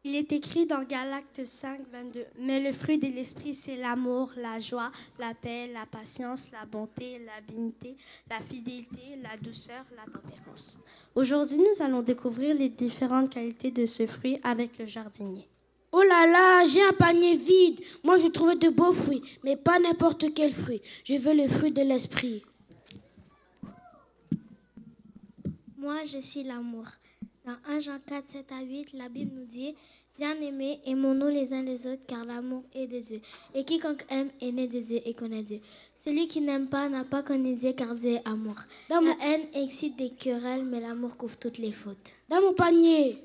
Il est écrit dans Galates 5, 22. Mais le fruit de l'esprit, c'est l'amour, la joie, la paix, la patience, la bonté, la bénignité, la fidélité, la douceur, la tempérance. Aujourd'hui, nous allons découvrir les différentes qualités de ce fruit avec le jardinier. Oh là là, j'ai un panier vide. Moi, je trouvais de beaux fruits, mais pas n'importe quel fruit. Je veux le fruit de l'esprit. Moi, je suis l'amour. Dans 1 Jean 4, 7 à 8, la Bible nous dit « Bien-aimés, aimons-nous les uns les autres, car l'amour est de Dieu. Et quiconque aime est né de Dieu et connaît Dieu. Celui qui n'aime pas n'a pas connu Dieu, car Dieu est amour. La haine excite des querelles, mais l'amour couvre toutes les fautes. » Dans mon panier.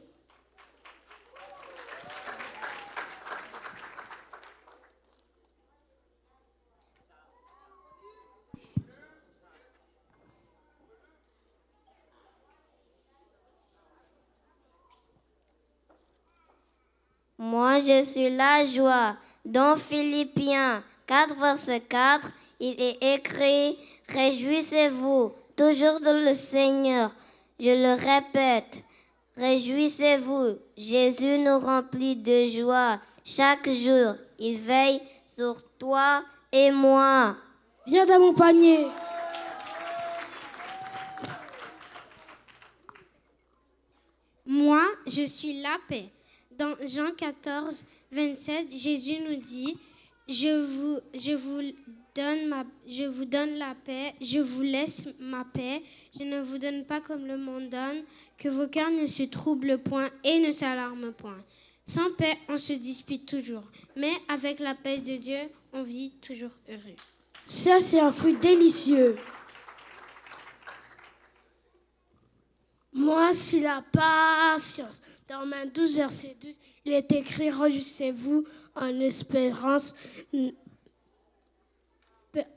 Moi, je suis la joie. Dans Philippiens 4, verset 4, il est écrit « Réjouissez-vous toujours dans le Seigneur. » Je le répète, réjouissez-vous. Jésus nous remplit de joie. Chaque jour, il veille sur toi et moi. Viens dans mon panier. Moi, je suis la paix. Dans Jean 14, 27, Jésus nous dit « Je vous donne la paix, je vous laisse ma paix, je ne vous donne pas comme le monde donne, que vos cœurs ne se troublent point et ne s'alarment point. Sans paix, on se dispute toujours, mais avec la paix de Dieu, on vit toujours heureux. » Ça, c'est un fruit délicieux. Moi, c'est la patience. Dans Romains 12, verset 12, il est écrit « Réjouissez-vous en espérance.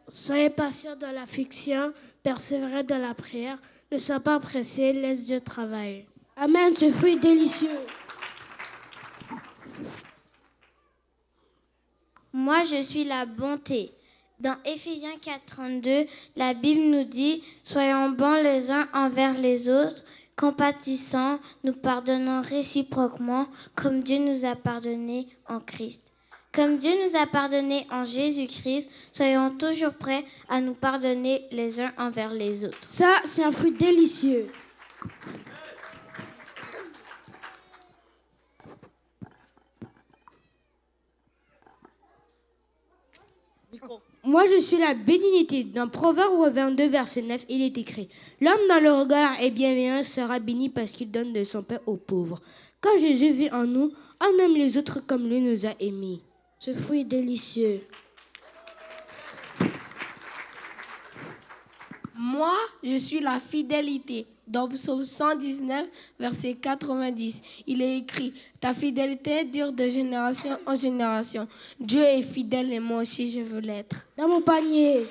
Soyez patients dans l'affliction, persévérez dans la prière. Ne soyez pas pressés, laisse Dieu travailler. » Amen, ce fruit délicieux. Moi, je suis la bonté. Dans Éphésiens 4, 32, la Bible nous dit « Soyons bons les uns envers les autres, compatissants, nous pardonnant réciproquement, comme Dieu nous a pardonné en Christ. » Comme Dieu nous a pardonné en Jésus-Christ, soyons toujours prêts à nous pardonner les uns envers les autres. Ça, c'est un fruit délicieux. Moi, je suis la bénignité. Dans Proverbe 22, verset 9, il est écrit « L'homme dans le regard et bienveillant sera béni parce qu'il donne de son pain aux pauvres. » Quand Jésus vit en nous, on aime les autres comme lui nous a aimés. Ce fruit est délicieux. Moi, je suis la fidélité. Dans Psaume 119, verset 90, il est écrit « Ta fidélité dure de génération en génération. Dieu est fidèle et moi aussi je veux l'être. » Dans mon panier.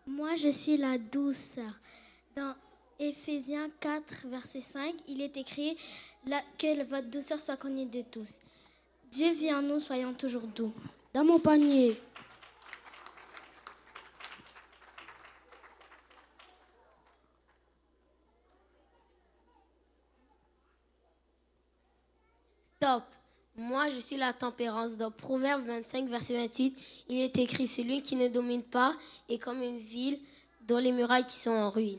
Moi, je suis la douceur. Dans Éphésiens 4, verset 5, il est écrit que votre douceur soit connue de tous. Dieu vit en nous, soyons toujours doux. Dans mon panier. Stop. Moi, je suis la tempérance. Dans Proverbe 25, verset 28, il est écrit « Celui qui ne domine pas est comme une ville dont les murailles qui sont en ruine.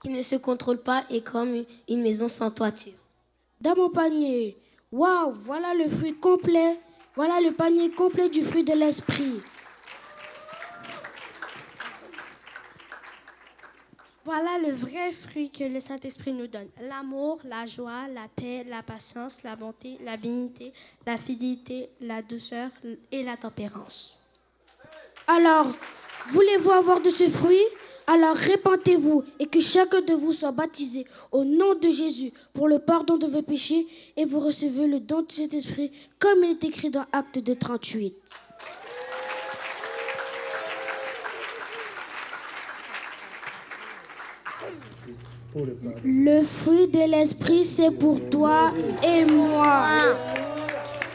Qui ne se contrôle pas est comme une maison sans toiture. » Dans mon panier. Waouh, voilà le fruit complet. Voilà le panier complet du fruit de l'esprit. Voilà le vrai fruit que le Saint-Esprit nous donne. L'amour, la joie, la paix, la patience, la bonté, la bénignité, la fidélité, la douceur et la tempérance. Alors, voulez-vous avoir de ce fruit? Alors répentez-vous et que chacun de vous soit baptisé au nom de Jésus pour le pardon de vos péchés et vous recevez le don de cet esprit comme il est écrit dans Actes 2, 38. Le fruit de l'esprit, c'est pour toi et moi.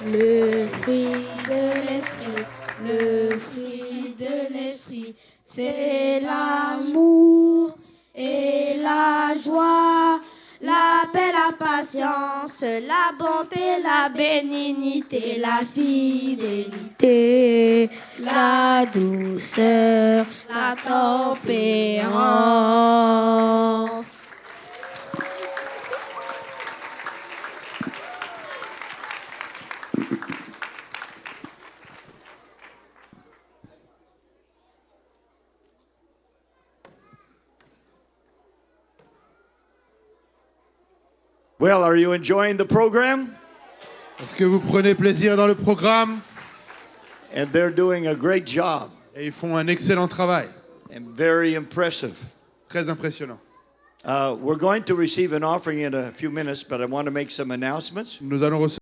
Le fruit de l'esprit, le fruit de l'esprit, c'est l'amour et la joie, la paix. patience, la bonté, la bénignité, la fidélité, la douceur, la tempérance. Well, are you enjoying the program? Est-ce que vous prenez plaisir dans le programme? And they're doing a great job. Et ils font un excellent travail. And very impressive. Très impressionnant. We're going to receive an offering in a few minutes, but I want to make some announcements. Nous allons recevoir